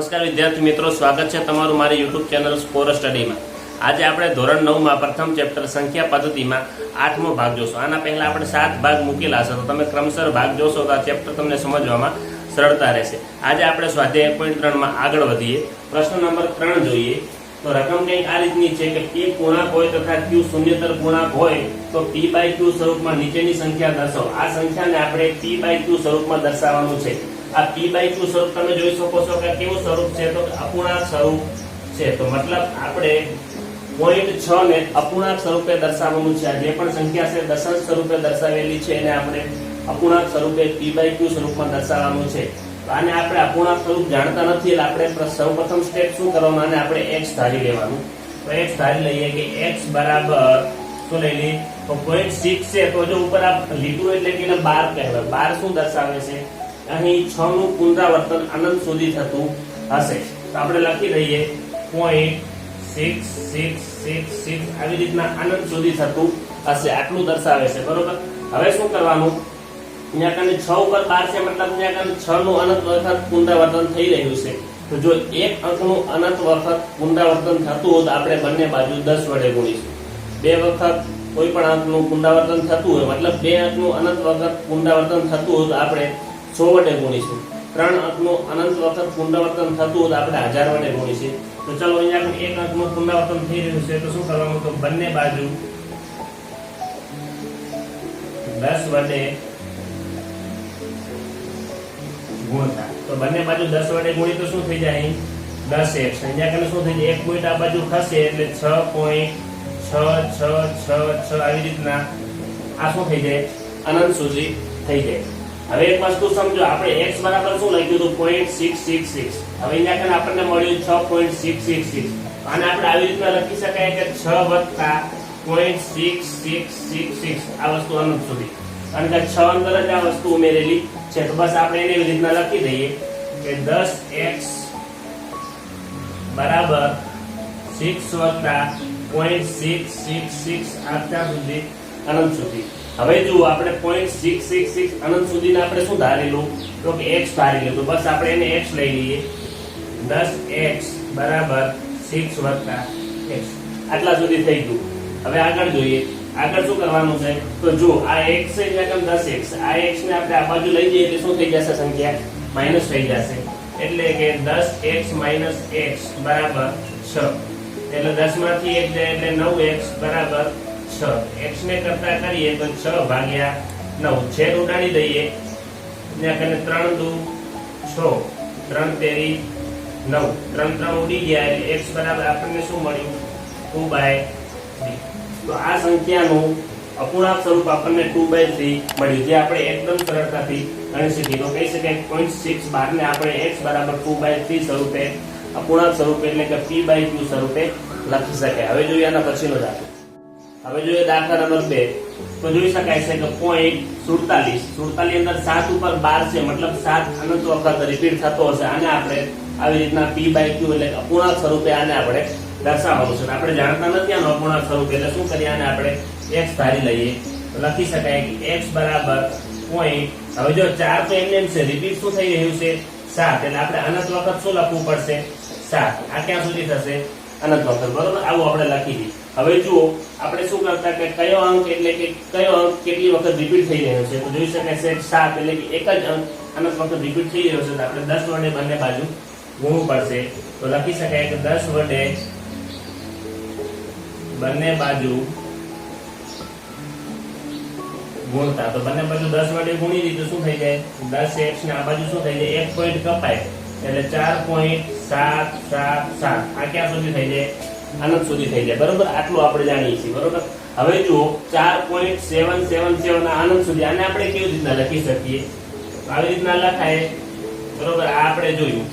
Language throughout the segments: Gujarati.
નમસ્કાર વિદ્યાર્થી મિત્રો, સ્વાગત છે તમારું મારી યુટ્યુબ ચેનલ સ્કોર સ્ટડીમાં। આજે આપણે ધોરણ 9માં પ્રથમ ચેપ્ટર સંખ્યા પદ્ધતિમાં 8મો ભાગ જોશું। આના પહેલા આપણે 7 ભાગ મૂકેલા છે, તો તમે ક્રમશર ભાગ જોશો તો આ ચેપ્ટર તમને સમજવામાં સરળતા રહેશે। આજે આપણે સ્વાધ્યાય 1.3માં આગળ વધીએ। પ્રશ્ન નંબર 3 જોઈએ તો રકમ કંઈક આ રીતની છે કે p પૂર્ણાંક હોય તથા q શૂન્યતર પૂર્ણાંક હોય તો p/q સ્વરૂપમાં નીચેની સંખ્યા દર્શાવો। આ સંખ્યાને આપણે p/q સ્વરૂપમાં દર્શાવવાનું છે। આ p/q સ્વરૂપ તમે જોઈ શકો છો કે કેવું સ્વરૂપ છે, તો અપૂર્ણાંક સ્વરૂપ છે। તો મતલબ આપણે 0.6 ને અપૂર્ણાંક સ્વરૂપે દર્શાવવાનું છે। જે પણ સંખ્યા છે દશાંશ સ્વરૂપે દર્શાવેલી છે એને આપણે અપૂર્ણાંક સ્વરૂપે p/q સ્વરૂપમાં દર્શાવવાનું છે। તો આને આપણે અપૂર્ણાંક સ્વરૂપ જાણતા નથી, એટલે આપણે સૌપ્રથમ સ્ટેપ શું કરવાનું, આને આપણે x ધારી લેવાનું। તો x ધારી લઈએ કે x બરાબર શું લઈ લઈએ તો 0.6 છે। તો જો ઉપર આ લીટું એટલે કે 12 કહેવાય। 12 શું દર્શાવે છે, અહીં 6 નું પુનરાવર્તન અનંત સુધી થતું હશે। તો આપણે લખી દઈએ 0.6666 આવી રીતના અનંત સુધી થતું હશે, આટલું દર્શાવે છે, બરોબર। હવે શું કરવાનું, અહીંયા કને 6 ઉપર 12 છે, મતલબ અહીંયા કને 6 નું અનંત વખત પુનરાવર્તન થઈ રહ્યું છે। તો જો એક અંકનું અનંત વખત પુનરાવર્તન થતું હોય તો આપણે બંને બાજુ 10 વડે ગુણીશું। બે વખત કોઈ પણ અંકનું પુનરાવર્તન થતું હોય, મતલબ બે અંકનું અનંત વખત પુનરાવર્તન થતું હોય તો આપણે 100 વડે ગુણીશું। 3 અંકનું અનંત વખત પુનરાવર્તન થતું હોય તો આપણે 1000 વડે ગુણીશું। તો ચલો અહીંયા એક અંકનું પુનરાવર્તન થઈ રહ્યું છે, તો શું કરવાનું, તો બંને બાજુ 10 વડે ગુણતા। તો બંને બાજુ 10 વડે ગુણી તો શું થઈ જાય, 10x। અહીંયા કને શું થઈ જાય, એક પોઈન્ટ આ બાજુ ખસે એટલે 6.666 આવી રીતના આ શું થઈ જાય, અનંત સુધી થઈ જાય। હવે એક વસ્તુ સમજો, આપણે x બરાબર શું લખ્યું હતું 0.666। હવે અહીંયા કને આપણને મળ્યું 6.666। આને આપણે આવી રીતના લખી શકાય કે 6 વત્તા 0.6666 આ વસ્તુ અનંત સુધી, કારણ કે 6 અંદર જ આ વસ્તુ ઉમેરેલી છે। તો બસ આપણે એને એવી રીતના લખી દઈએ કે 10x બરાબર 6 વત્તા 0.666 આટલા સુધી અનંત સુધી। હવે જો આપણે 0.666 અનંત સુધીને આપણે શું ધારેલું, તો કે x ધારી લીધું। બસ આપણે એને x લઈ લઈએ, 10x બરાબર 6 વત્તા x આટલા સુધી થઈ ગયું। હવે આગળ જોઈએ, આગળ શું કરવાનું છે, તો જો આ x છે એટલે 10x, આ x ને આપણે આ બાજુ લઈ જઈએ એટલે શું થઈ જશે, સંખ્યા માઈનસ થઈ જશે, એટલે કે 10x - x બરાબર 6। એટલે 10 માંથી 1 જાય એટલે 9x બરાબર 6। x ને કરતા કરીએ તો 6 ભાગ્યા 9 છેદ ઉડાડી દઈએ, ત્યાં કને 3 દુ 6, 3 તેરી 9, 3 3 ઉડી ગયા એટલે x બરાબર આપણને શું મળ્યું, 2/3। તો આ સંખ્યાનું અપૂર્ણાંક સ્વરૂપ આપણને 2/3 મળ્યું, જે આપણે એકદમ સરળતાથી ગણી શકીએ। તો કહી શકાય 0.612 ને આપણે x બરાબર 2/3 સ્વરૂપે અપૂર્ણાંક સ્વરૂપે એટલે કે p/q સ્વરૂપે લખી શકાય। હવે જોઈએ આના પછીનો દાખલો। હવે જોઈએ દાખલા નંબર 2। તો જોઈ શકાય છે કે 0.47 અંદર 7 ઉપર 12 છે, મતલબ 7 અનંત વખત રિપીટ થતો હશે। આને આપણે આવી રીતના p/q એટલે અપૂર્ણાંક સ્વરૂપે આને આપણે દર્શાવવાનું છે। આપણે જાણતા નથી આનો અપૂર્ણાંક સ્વરૂપ, એટલે શું કરીએ, આને આપણે x ધારી લઈએ। તો લખી શકાય કે x બરાબર પોઈન્ટ, હવે જો 4 તો એમ છે, રિપીટ શું થઈ રહ્યું છે 7, એટલે આપણે અનંત વખત શું લખવું પડશે, 7। આ ક્યાં સુધી થશે, અનંત વખત, બરોબર। આવું આપણે લખી દઈએ। હવે જુઓ આપણે શું કરતા કે કયો અંક એટલે કે કયો અંક કેટલી વખત રિપીટ થઈ રહ્યો છે, તો જોઈ શકાય છે 7 એટલે કે એક જ અંક અનંત વખત રિપીટ થઈ રહ્યો છે, તો આપણે 10 વડે બંને બાજુ ગુણવું પડશે। તો લખી શકાય કે 10 વડે બંને બાજુ ગુણતા। તો બંને બાજુ 10 વડે ગુણી દીધું શું થઈ જાય, 10x ને આ બાજુ શું થઈ જાય, એક પોઈન્ટ કપાય એટલે 4.777 આ ક્યાં સુધી થઈ જાય, અનંત સુધી થઈ જાય, બરોબર। આટલું આપણે જાણીએ છીએ, બરોબર। હવે જુઓ 4.777 આ અનંત સુધી, આને આપણે કેવી રીતના લખી શકીએ, આવી રીતના લખાય, બરોબર। આ આપણે જોયું।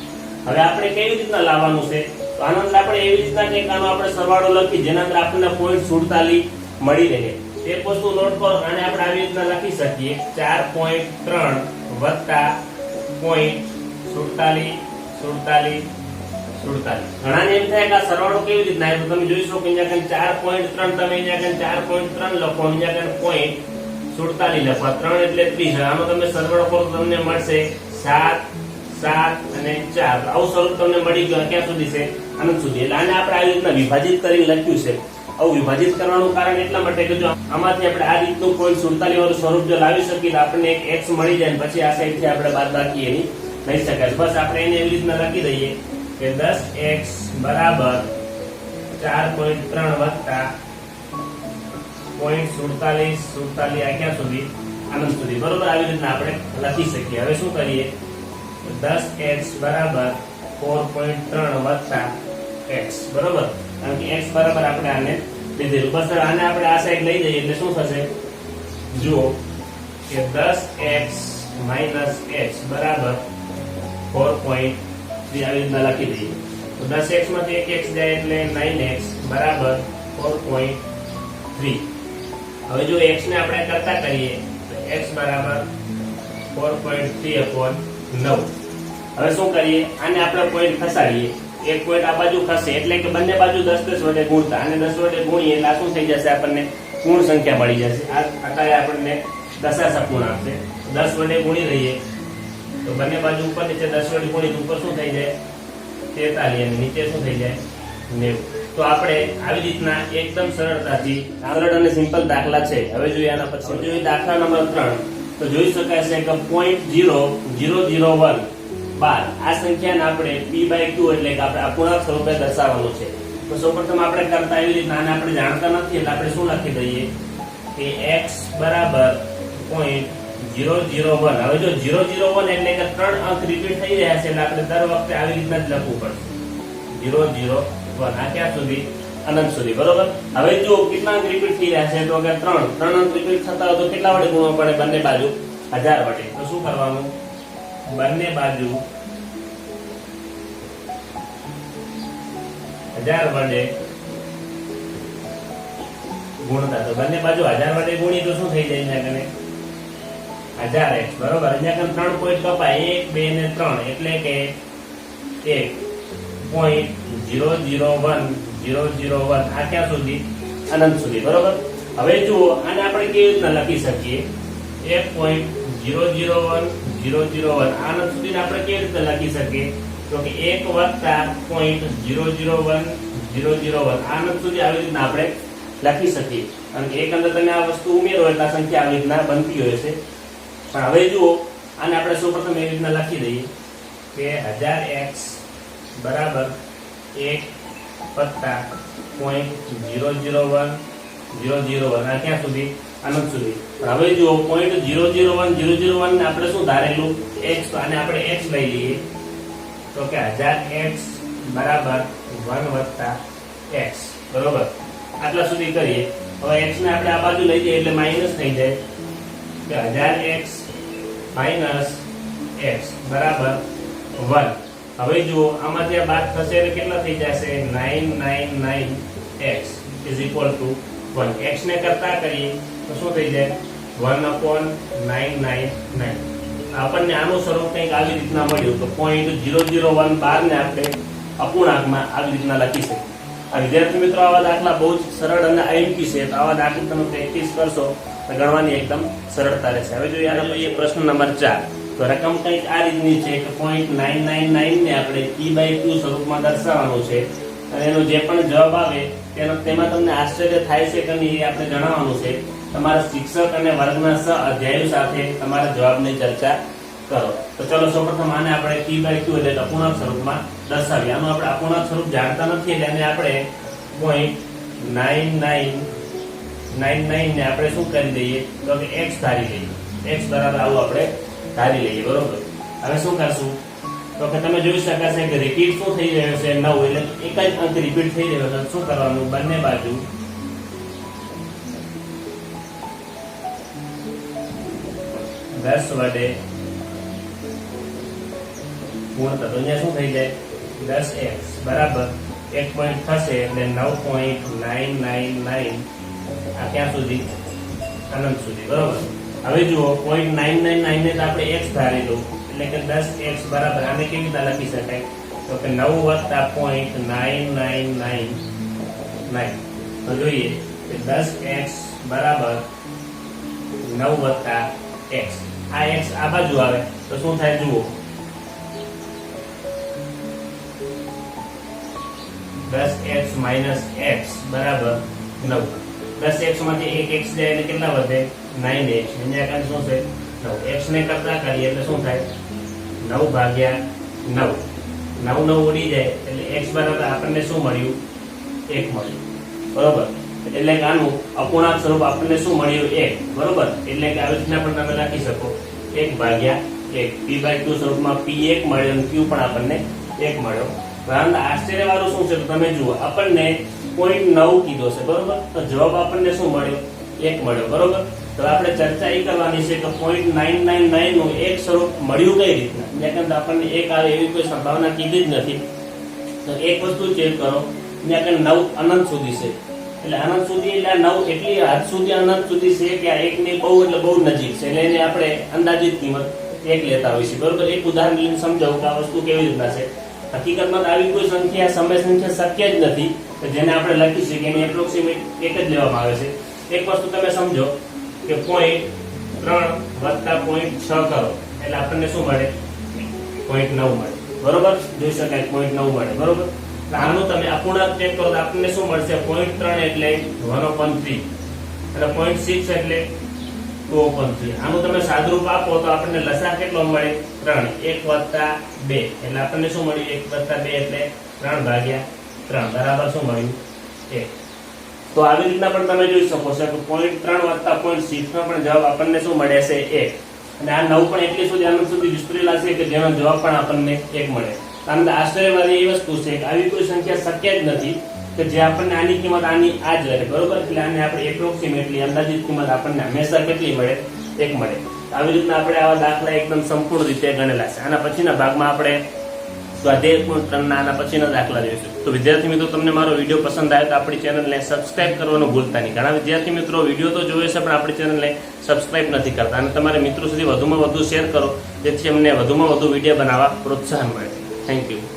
હવે આપણે કેવી રીતના લાવવાનું છે, તો આનંદ આપણે એવી રીતના કે આનો આપણે સરવાળો લખી, જેના અંદર આપણને 0.47 મળી રહે। એક વસ્તુ નોટ કરો, આને આપણે આવી રીતના લખી શકીએ 4.3 વત્તા 0.47 ઘણાને એમ થાય કે આ સરવાળો કેવી રીતના આવે, તો તમે જોઈ શકો અહીંયા કન 4.3 તમે અહીંયા કન 4.3 લખો, અહીંયા કન 0.47 લખો, 3 એટલે 30। આનો તમે સરવાળો કરો તમને મળશે 7 7 અને 4 આવું સ્વરૂપ તમને મળી ગયું ક્યાં સુધી છે અનંત સુધી એટલે આને આપણે આવી રીતના વિભાજિત કરીને લખ્યું છે આવું વિભાજિત કરવાનું કારણ એટલા માટે કે જો આમાંથી આપણે આ રીતનું કોઈ 47 વાળું સ્વરૂપ જો લાવી શકીએ તો આપણને એક x મળી જાય પછી આ સાઈડથી આપણે બાદબાકી એની લઈ શકાય બસ આપણે એને એવી રીતના લખી દઈએ કે 10x બરાબર 4.3 વત્તા 0.47 આ ક્યાં સુધી અનંત સુધી બરોબર આવી રીતના આપણે લખી શકીએ હવે શું કરીએ 10x બરાબર 4.3 વત્તા x બરોબર કારણ કે x બરાબર આપણે આને લીધેલું બસ આને આપણે આ સાઈડ લઈ જઈએ એટલે શું થશે જુઓ કે 10x - x બરાબર 4.3 આવી રીતના લખી દઈએ તો 10x માંથી એક x જાય એટલે 9x બરાબર 4.3 હવે જો x ને આપણે કરતા કરીએ તો x બરાબર 4.3/9 હવે શું કરીએ આને આપણે પોઈન્ટ ખસાડીએ એક પોઈન્ટ આ બાજુ ખસે એટલે કે બંને બાજુ 10 વડે ગુણતા અને 10 વડે ગુણીએ એટલે આ શું થઈ જશે આપણને પૂર્ણ સંખ્યા મળી જશે આ અત્યારે આપણને દશાંશ અપૂર્ણાંક છે 10 વડે ગુણી લઈએ તો બંને બાજુ ઉપર નીચે 10 વડે ગુણી તો ઉપર શું થઈ જાય 43 અને નીચે શું થઈ જાય 90 તો આપણે આવી રીતના એકદમ સરળતાથી સરળ અને સિમ્પલ દાખલા છે હવે જોઈએ આના પછી જોઈએ દાખલા નંબર 3 તો જોઈ શકાય છે કે 0.0001 બાર આ સંખ્યાને આપણે p/q એટલે કે આપણે અપૂર્ણાંક સ્વરૂપે દર્શાવવાનું છે તો સૌપ્રથમ આપણે કરતા એવી રીતના આને આપણે જાણતા નથી એટલે આપણે શું લખી દઈએ કે x બરાબર 0.001 હવે જો 001 એટલે કે 3 અંક રિપીટ થઈ રહ્યા છે એટલે આપણે દર વખતે આવી રીતના જ લખવું પડશે 001 આ ક્યાં સુધી અનંત સુધી બરોબર હવે જો કેટલા અંક રિપીટ થઈ રહ્યા છે તો કે 3 અંક રિપીટ થતા હોય તો કેટલા વડે ગુણવા પડે બંને બાજુ 1000 વડે તો શું કરવાનું બંને બાજુ 1000 વડે ગુણતા તો બંને બાજુ 1000 વડે ગુણી તો શું થઈ જાય અહીંયા કને 1000x બરોબર અહીંયા કને 3 પોઈન્ટ કપાય 1 2 ને 3 એટલે કે 1.001001 આ ક્યાં સુધી અનંત સુધી બરોબર હવે જુઓ આને આપણે કેવી રીતના લખી શકીએ 1.001001 આનંદ સુધીને આપણે કેવી રીતે લખી શકીએ તો કે 1.001001 આનંદ સુધી આવી રીતના આપણે લખી શકીએ કારણ કે એક અંદર તમે આ વસ્તુ ઉમેરો એટલે સંખ્યા આવી રીતના બનતી હોય છે પણ હવે જુઓ આને આપણે સૌપ્રથમ એવી રીતના લખી દઈએ કે 1000x બરાબર 1 વત્તા 0.001001 આ ક્યાં સુધી અનંત સુધી હવે જો 0.001001 ને આપણે શું ધારેલું x તો આને આપણે x લઈ લઈએ તો કે 1000x બરાબર 1 વત્તા x બરોબર આટલા સુધી કરીએ હવે x ને આપણે આ બાજુ લઈ જઈએ એટલે માઈનસ થઈ જાય કે 1000x માઈનસ x બરાબર 1 હવે જો આમાંથી આ બાદ થશે એટલે કેટલા થઈ જશે 999x = 1 x ને કરતા કરીએ તો શું થઈ જાય 1/999 આપણને આનું સ્વરૂપ કંઈક આવી રીતના મળ્યું તો 0.001 બાર ને આપણે અપૂર્ણાંકમાં આવી રીતના લખી શકીએ આ વિદ્યાર્થી મિત્રો આવા દાખલા બહુ જ સરળ અને આઈએમપી છે તો આવા દાખલા તમે પ્રેક્ટિસ કરશો તો ગણવાની એકદમ સરળતા રહેશે હવે જોઈએ આના પછી પ્રશ્ન નંબર 4 તો રકમ કંઈક આ રીતની છે કે 0.999 ને આપણે p/q સ્વરૂપમાં દર્શાવવાનું છે અને એનો જે પણ જવાબ આવે તેમાં તમને આશ્ચર્ય થાય છે કે નહીં એ આપણે જણાવવાનું છે તમારા શિક્ષક અને વર્ગના સહ અધ્યાયુ સાથે તમારા જવાબની ચર્ચા કરો તો ચલો સૌપ્રથમ આને આપણે p/q એટલે અપૂર્ણાંક સ્વરૂપમાં દર્શાવીએ આનું આપણે અપૂર્ણાંક સ્વરૂપ જાણતા નથી એટલે આને આપણે 0.9999 ને આપણે શું કરી દઈએ તો કે x ધારી લઈએ x બરાબર આવું આપણે ધારી લઈએ બરોબર હવે શું કરશું તો કે તમે જોઈ શકાશે કે રિપીટ શું થઈ રહ્યો છે 9 એટલે એક જ અંક રિપીટ થઈ રહ્યો છે શું કરવાનું બંને બાજુ 10 વડે ગુણતા તો અહીંયા શું થઈ જાય 10x બરાબર 1 પોઈન્ટ થશે એટલે 9.999 આ ક્યાં સુધી અનંત સુધી બરોબર હવે જુઓ 0.999 ને આપણે x ધારેલું એટલે કે 10x બરાબર આને કેવી રીતે લખી શકાય તો કે 9 વત્તા 0.9999 તો જોઈએ કે 10x બરાબર 9 વત્તા x આ x આ બાજુ આવે તો શું થાય જુઓ 10x માઇનસ x બરાબર 9. 10x માંથી એક x જાય એટલે કેટલા વધે? 9x. અહીંયા કાંઈ શું છે? 9. x ને કરતા કરીએ એટલે શું થાય? 9 ભાગ્યા 9. 9 9 ઉડી જાય એટલે x બરાબર આપણને શું મળ્યું? 1 મળ્યું. બરોબર. એટલે કે આનું અપૂર્ણાંક સ્વરૂપ આપણને શું મળ્યું? 1. બરોબર. એટલે કે આવી રીતના પણ તમે લખી શકો 1 ભાગ્યા 1. p/2 સ્વરૂપમાં p1 મળ્યો અને q પણ આપણને 1 મળ્યો. પરંતુ આશ્ચર્ય વાળું શું છે તો તમે જુઓ, આપણને 0.9 કીધો છે. બરોબર. તો જવાબ આપણને શું મળ્યો? 1 મળ્યો. બરોબર. તો આપણે ચર્ચા એ કરવાની છે કે 0.999 નું એક સ્વરૂપ મળ્યું કઈ રીતના? એટલે આપણને 1 આવે એવી કોઈ સંભાવના કીધી જ નથી. તો એક વસ્તુ ચેક કરો, ત્યાં કે 9 અનંત સુધી છે. એટલે અનંત સુધી એટલે 9 એટલી હદ સુધી અનંત સુધી છે કે આ 1 ની બહુ એટલે બહુ નજીક છે. એટલે એને આપણે અંદાજિત કિંમત 1 લેતા હોઈએ છીએ. બરોબર. એક ઉદાહરણ લઈને સમજાવું કે આ વસ્તુ કેવી રીતના છે. હકીકતમાં આવી કોઈ સંખ્યા સમય સંખ્યા શક્ય જ નથી કે જેને આપણે લખી શકીએ કે એની એપ્રોક્સિમેટ 1 જ લેવામાં આવે છે. એક વસ્તુ તમે સમજો કે 0.3 વત્તા 0.6 કરો એટલે આપણને શું મળે? 0.9 મળે. બરોબર. જોઈ શકાય 0.9 મળે. બરોબર. આનું તમે અપૂર્ણાંક ચેક કરો તો આપણને શું મળશે? 0.3 એટલે 1/3 અને 0.6 એટલે 2/3. આનું તમે સાદુરૂપ આપો તો આપણને લસા કેટલો મળે? 3. 1 વત્તા 2 એટલે આપણને શું મળ્યું? 1 વત્તા 2 એટલે 3 ભાગ્યા 3 બરાબર શું મળ્યું? 1. તો આવી રીતના પણ તમે જોઈ શકો છો કે 0.3 વત્તા 0.6 નો પણ જવાબ આપણને શું મળે છે? 1. અને આ 9 પણ એટલી સુધી આનંદ સુધી વિસ્તરેલા છે કે જેનો જવાબ પણ આપણને 1 મળે. કારણ કે આશ્ચર્યવાદી એ વસ્તુ છે કે આવી કોઈ સંખ્યા શક્ય જ નથી કે જે આપણને આની કિંમત આની આ જ રહે. બરોબર. એટલે આને આપણે એપ્રોક્સિમેટલી અંદાજિત કિંમત આપણને હંમેશા કેટલી મળે? 1 મળે. આવી રીતના આપણે આવા દાખલા એકદમ સંપૂર્ણ રીતે ગણેલા છે. આના પછીના ભાગમાં આપણે સ્વાધ્યાય 3 ના આના પછીના દાખલા જોઈશું. તો વિદ્યાર્થી મિત્રો, તમને મારો વિડીયો પસંદ આવે તો આપણી ચેનલને સબસ્ક્રાઇબ કરવાનું ભૂલતા નહીં. ઘણા વિદ્યાર્થી મિત્રો વિડીયો તો જોવે છે પણ આપણી ચેનલને સબસ્ક્રાઇબ નથી કરતા. અને તમારા મિત્રો સુધી વધુમાં વધુ શેર કરો જેથી અમને વધુમાં વધુ વિડીયો બનાવવા પ્રોત્સાહન મળે. Thank you.